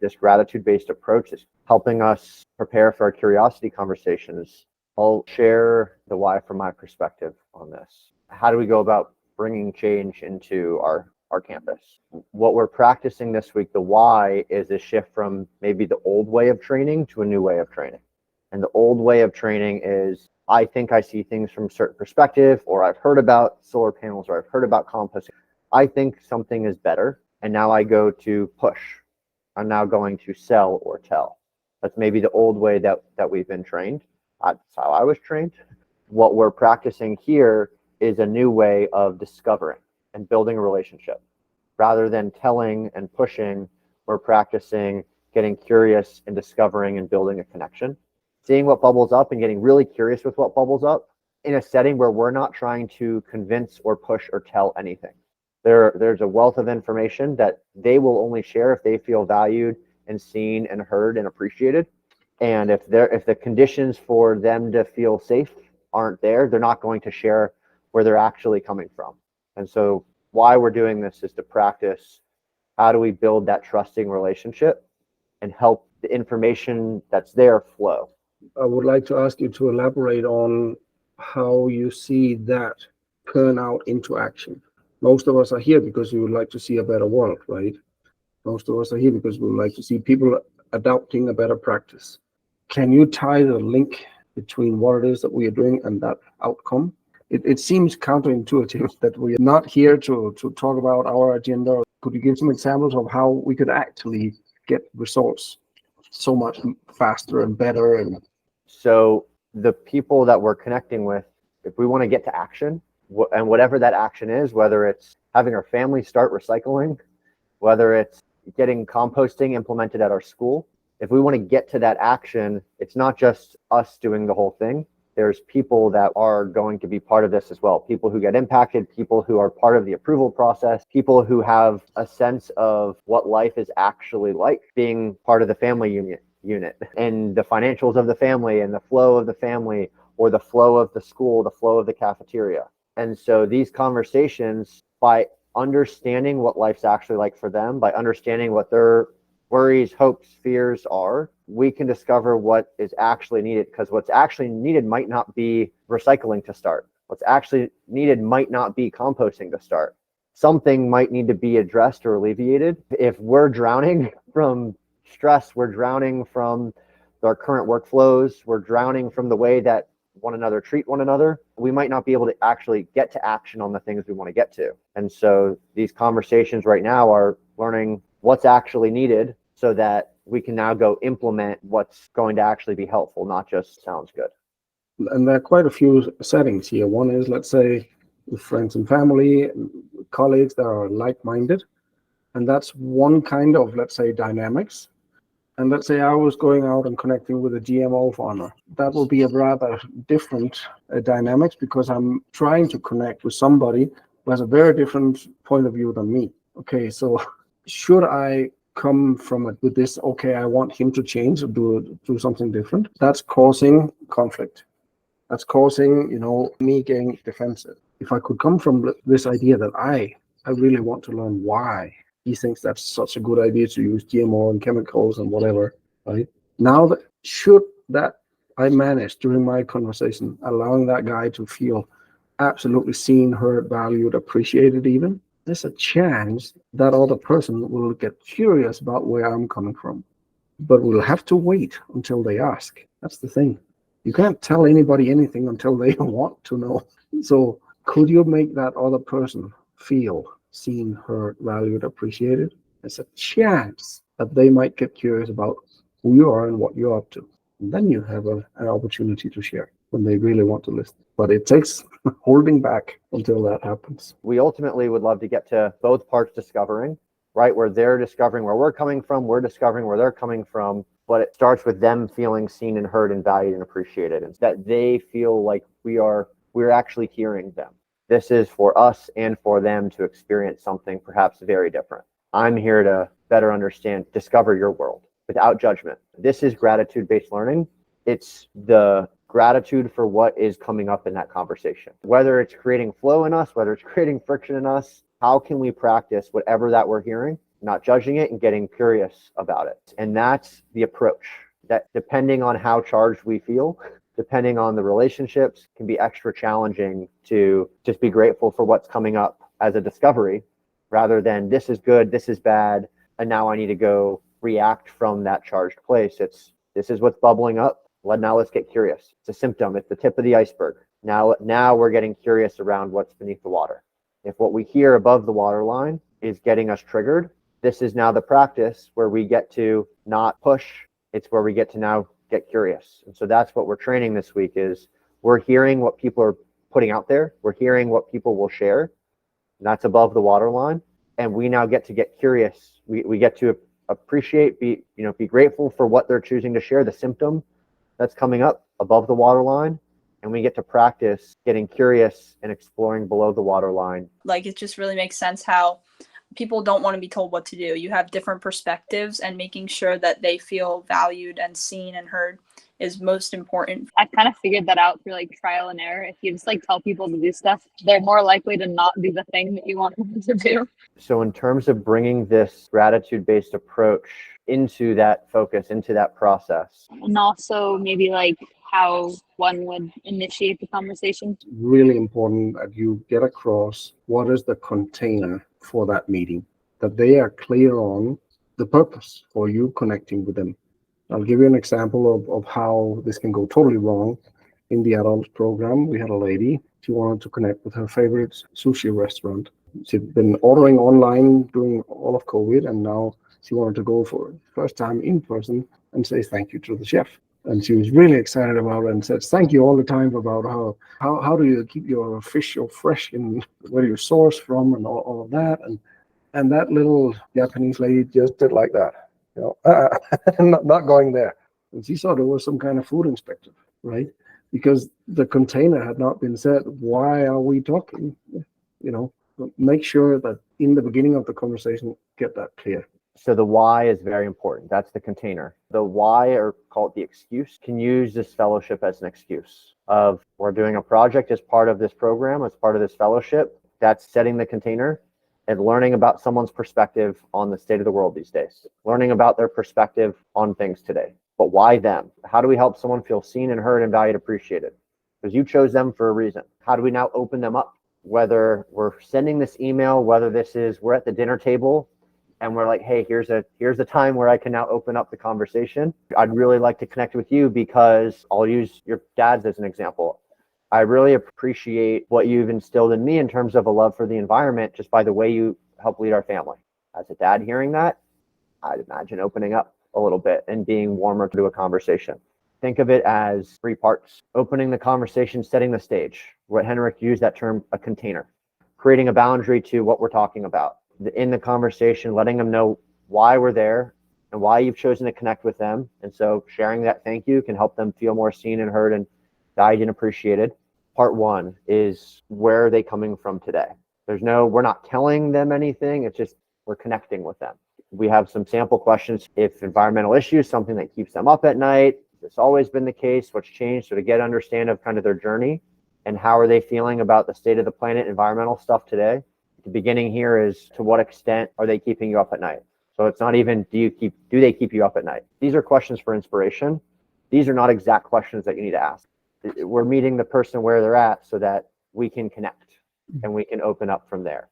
This gratitude-based approach is helping us prepare for our curiosity conversations. I'll share the why from my perspective on this. How do we go about bringing change into our campus? What we're practicing this week, the why, is a shift from maybe the old way of training to a new way of training. And the old way of training is, I think I see things from a certain perspective, or I've heard about solar panels, or I've heard about composting. I think something is better, and now I go to push. I'm now going to sell or tell. That's maybe the old way that we've been trained. That's how I was trained. What we're practicing here is a new way of discovering and building a relationship. Rather than telling and pushing, we're practicing getting curious and discovering and building a connection. Seeing what bubbles up and getting really curious with what bubbles up in a setting where we're not trying to convince or push or tell anything. There's a wealth of information that they will only share if they feel valued and seen and heard and appreciated. And if the conditions for them to feel safe aren't there, they're not going to share where they're actually coming from. And so why we're doing this is to practice how do we build that trusting relationship and help the information that's there flow. I would like to ask you to elaborate on how you see that turn out into action. Most of us are here because we would like to see a better world, right? Most of us are here because we would like to see people adopting a better practice. Can you tie the link between what it is that we are doing and that outcome? It seems counterintuitive that we are not here to talk about our agenda. Could you give some examples of how we could actually get results so much faster and better? So the people that we're connecting with, if we want to get to action, and whatever that action is, whether it's having our family start recycling, whether it's getting composting implemented at our school, if we want to get to that action, it's not just us doing the whole thing. There's people that are going to be part of this as well. People who get impacted, people who are part of the approval process, people who have a sense of what life is actually like being part of the family unit and the financials of the family and the flow of the family, or the flow of the school, the flow of the cafeteria. And so these conversations, by understanding what life's actually like for them, by understanding what their worries, hopes, fears are, we can discover what is actually needed, because what's actually needed might not be recycling to start. What's actually needed might not be composting to start. Something might need to be addressed or alleviated. If we're drowning from stress, we're drowning from our current workflows, we're drowning from the way that one another treat one another, we might not be able to actually get to action on the things we want to get to. And so these conversations right now are learning what's actually needed so that we can now go implement what's going to actually be helpful, not just sounds good. And there are quite a few settings here. One is, let's say, with friends and family, colleagues that are like-minded. And that's one kind of, let's say, dynamics. And let's say I was going out and connecting with a GMO farmer. That will be a rather different dynamics, because I'm trying to connect with somebody who has a very different point of view than me. Okay, so should I come from it with this, okay, I want him to change or do something different? That's causing conflict. That's causing, me getting defensive. If I could come from this idea that I really want to learn why he thinks that's such a good idea to use GMO and chemicals and whatever, right? Now, I manage during my conversation, allowing that guy to feel absolutely seen, heard, valued, appreciated even, there's a chance that other person will get curious about where I'm coming from. But we'll have to wait until they ask. That's the thing. You can't tell anybody anything until they want to know. So could you make that other person feel seen, heard, valued, appreciated? There's a chance that they might get curious about who you are and what you're up to. And then you have an opportunity to share when they really want to listen. But it takes holding back until that happens. We ultimately would love to get to both parts discovering, right? Where they're discovering where we're coming from, we're discovering where they're coming from. But it starts with them feeling seen and heard and valued and appreciated, and that they feel like we're actually hearing them. This is for us and for them to experience something perhaps very different. I'm here to better understand, discover your world without judgment. This is gratitude-based learning. It's the gratitude for what is coming up in that conversation. Whether it's creating flow in us, whether it's creating friction in us, how can we practice whatever that we're hearing not judging it and getting curious about it. And that's the approach that, depending on how charged we feel, depending on the relationships, can be extra challenging to just be grateful for what's coming up as a discovery rather than this is good, this is bad, and now I need to go react from that charged place. It's this is what's bubbling up. Let's get curious. It's a symptom. It's the tip of the iceberg. Now we're getting curious around what's beneath the water. If what we hear above the waterline is getting us triggered, this is now the practice where we get to not push. It's where we get to now get curious. And so that's what we're training this week is we're hearing what people are putting out there. We're hearing what people will share. And that's above the waterline. And we now get to get curious. We get to appreciate, be grateful for what they're choosing to share, the symptom that's coming up above the waterline. And we get to practice getting curious and exploring below the waterline. Like, it just really makes sense how people don't want to be told what to do. You have different perspectives, and making sure that they feel valued and seen and heard is most important. I kind of figured that out through like trial and error. If you just like tell people to do stuff, they're more likely to not do the thing that you want them to do. So in terms of bringing this gratitude-based approach into that focus, into that process. And also maybe like how one would initiate the conversation. Really important that you get across what is the container for that meeting, that they are clear on the purpose for you connecting with them. I'll give you an example of how this can go totally wrong. In the adult program, we had a lady, she wanted to connect with her favorite sushi restaurant. She'd been ordering online during all of COVID, and now she wanted to go for the first time in person and say thank you to the chef. And she was really excited about it and said thank you all the time about how do you keep your fish so fresh and where you source from and all of that. And that little Japanese lady just did like that, not going there. And she thought it was some kind of food inspector, right? Because the container had not been said. Why are we talking? Make sure that in the beginning of the conversation, get that clear. So the why is very important. That's the container. The why, or call it the excuse, can use this fellowship as an excuse of we're doing a project as part of this program, as part of this fellowship. That's setting the container and learning about someone's perspective on the state of the world these days, learning about their perspective on things today. But why them? How do we help someone feel seen and heard and valued, appreciated? Because you chose them for a reason. How do we now open them up? Whether we're sending this email, whether this is we're at the dinner table and we're like, hey, here's a time where I can now open up the conversation. I'd really like to connect with you because I'll use your dad's as an example. I really appreciate what you've instilled in me in terms of a love for the environment just by the way you help lead our family. As a dad hearing that, I'd imagine opening up a little bit and being warmer to a conversation. Think of it as 3 parts. Opening the conversation, setting the stage. What Henrik used that term, a container. Creating a boundary to what we're talking about. In the conversation, letting them know why we're there and why you've chosen to connect with them. And so sharing that thank you can help them feel more seen and heard and valued and appreciated. Part 1 is where are they coming from today? We're not telling them anything. It's just we're connecting with them. We have some sample questions. If environmental issues, something that keeps them up at night, it's always been the case, what's changed? So to get understand of kind of their journey and how are they feeling about the state of the planet, environmental stuff today. The beginning here is to what extent are they keeping you up at night? So it's not even do they keep you up at night? These are questions for inspiration. These are not exact questions that you need to ask. We're meeting the person where they're at so that we can connect and we can open up from there.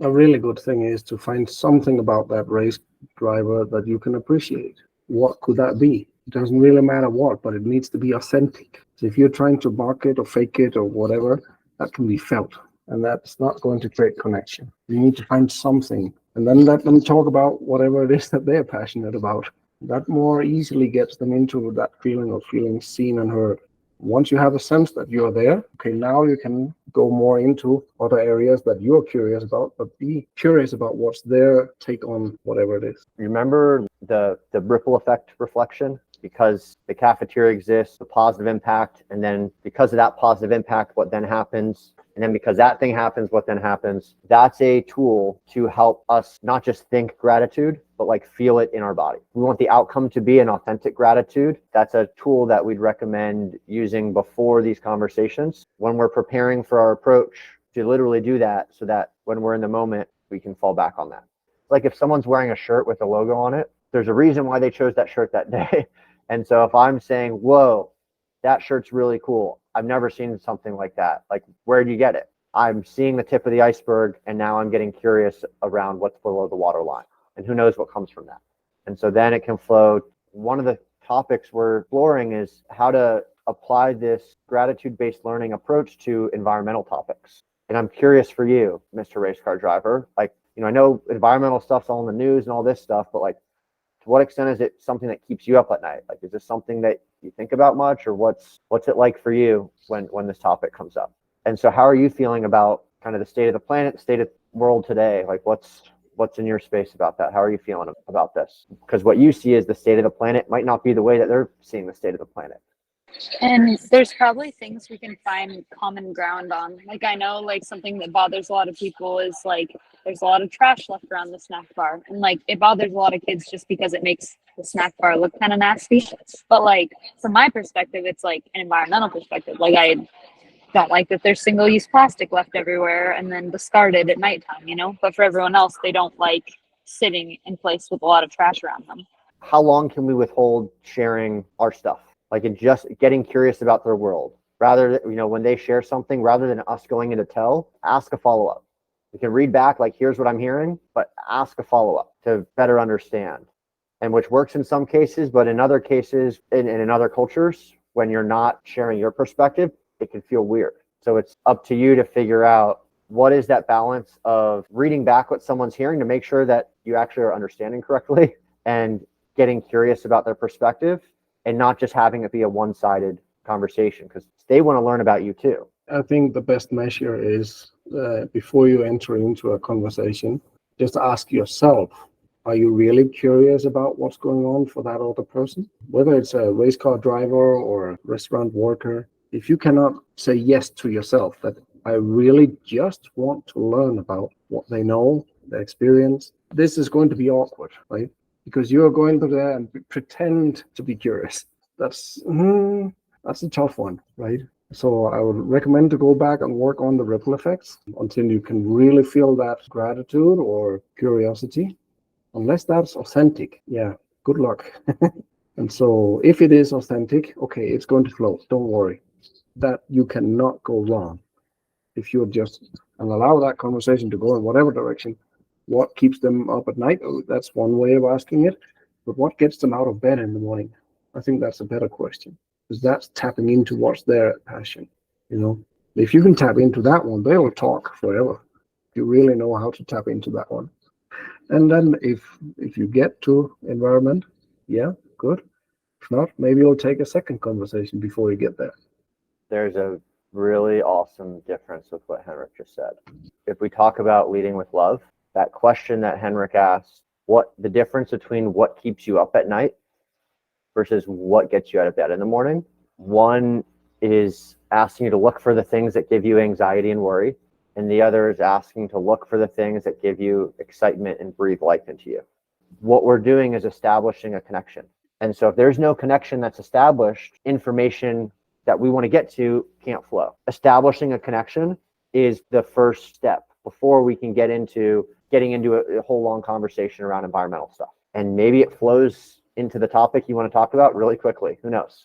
A really good thing is to find something about that race driver that you can appreciate. What could that be? It doesn't really matter what, but it needs to be authentic. So if you're trying to mock it or fake it or whatever, that can be felt. And that's not going to create connection. You need to find something and then let them talk about whatever it is that they're passionate about. That more easily gets them into that feeling of feeling seen and heard. Once you have a sense that you're there, okay, now you can go more into other areas that you're curious about, but be curious about what's their take on whatever it is. Remember the ripple effect reflection? Because the cafeteria exists, the positive impact, and then because of that positive impact, what then happens? And then because that thing happens, what then happens? That's a tool to help us not just think gratitude, but like feel it in our body. We want the outcome to be an authentic gratitude. That's a tool that we'd recommend using before these conversations when we're preparing for our approach, to literally do that so that when we're in the moment, we can fall back on that. like if someone's wearing a shirt with a logo on it, there's a reason why they chose that shirt that day. And so if I'm saying, whoa, that shirt's really cool, I've never seen something like that. Like, where'd you get it? I'm seeing the tip of the iceberg, and now I'm getting curious around what's below the waterline, and who knows what comes from that. And so then it can flow. One of the topics we're exploring is how to apply this gratitude-based learning approach to environmental topics. And I'm curious for you, Mr. Race Car Driver, like, I know environmental stuff's all in the news and all this stuff, but like, to what extent is it something that keeps you up at night? Like, is this something that you think about much, or what's it like for you when this topic comes up? And so how are you feeling about kind of the state of the planet, the state of the world today? Like, what's in your space about that? How are you feeling about this? Because what you see as the state of the planet might not be the way that they're seeing the state of the planet. And there's probably things we can find common ground on. Like, I know, like, something that bothers a lot of people is like there's a lot of trash left around the snack bar, and like it bothers a lot of kids just because it makes the snack bar look kind of nasty. But like, from my perspective, it's like an environmental perspective. Like, I don't like that there's single-use plastic left everywhere and then discarded at nighttime, but for everyone else, they don't like sitting in place with a lot of trash around them. How long can we withhold sharing our stuff? Like, in just getting curious about their world, rather than, when they share something, rather than us going in to tell, ask a follow-up. You can read back, like, here's what I'm hearing, but ask a follow-up to better understand. And which works in some cases, but in other cases, in other cultures, when you're not sharing your perspective, it can feel weird. So it's up to you to figure out what is that balance of reading back what someone's hearing to make sure that you actually are understanding correctly, and getting curious about their perspective, and not just having it be a one-sided conversation, because they want to learn about you too. I think the best measure is before you enter into a conversation, just ask yourself, are you really curious about what's going on for that other person? Whether it's a race car driver or a restaurant worker, if you cannot say yes to yourself, that I really just want to learn about what they know, their experience, this is going to be awkward, right? Because you're going to there and pretend to be curious. That's a tough one, right? So I would recommend to go back and work on the ripple effects until you can really feel that gratitude or curiosity. Unless that's authentic, yeah, good luck. And so if it is authentic, okay, it's going to flow. Don't worry. That you cannot go wrong if you just and allow that conversation to go in whatever direction. What keeps them up at night? Oh, that's one way of asking it. But what gets them out of bed in the morning? I think that's a better question, because that's tapping into what's their passion. If you can tap into that one, they will talk forever. You really know how to tap into that one. And then if you get to environment, yeah, good. If not, maybe you'll take a second conversation before you get there. There's a really awesome difference with what Henrik just said. If we talk about leading with love, that question that Henrik asked, what the difference between what keeps you up at night versus what gets you out of bed in the morning. One is asking you to look for the things that give you anxiety and worry, and the other is asking to look for the things that give you excitement and breathe life into you. What we're doing is establishing a connection. And so if there's no connection that's established, information that we want to get to can't flow. Establishing a connection is the first step before we can getting into a whole long conversation around environmental stuff. And maybe it flows into the topic you want to talk about really quickly. Who knows?